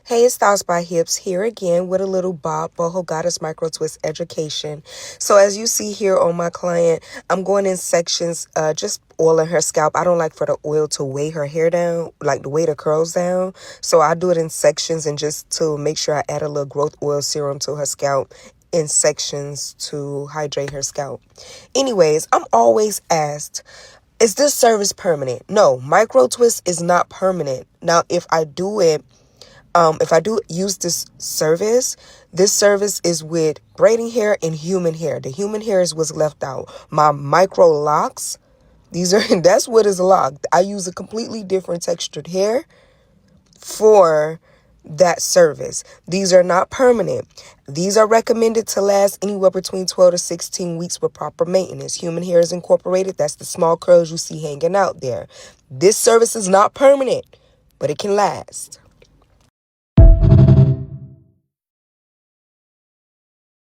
Hey, it's Styles by Hips here again with a little Boho Goddess Micro Twist education. So as you see here on my client, I'm going in sections, just oiling her scalp. I don't like for the oil to weigh her hair down, like to weigh the curls down. So I do it in sections and just to make sure I add a little growth oil serum to her scalp in sections to hydrate her scalp. Anyways, I'm always asked, is this service permanent? No, micro twist is not permanent. Now, if I do use this service is with braiding hair and human hair. The human hair is what's left out. My micro locks, that's what is locked. I use a completely different textured hair for that service. These are not permanent. These are recommended to last anywhere between 12 to 16 weeks with proper maintenance. Human hair is incorporated. That's the small curls you see hanging out there. This service is not permanent, but it can last.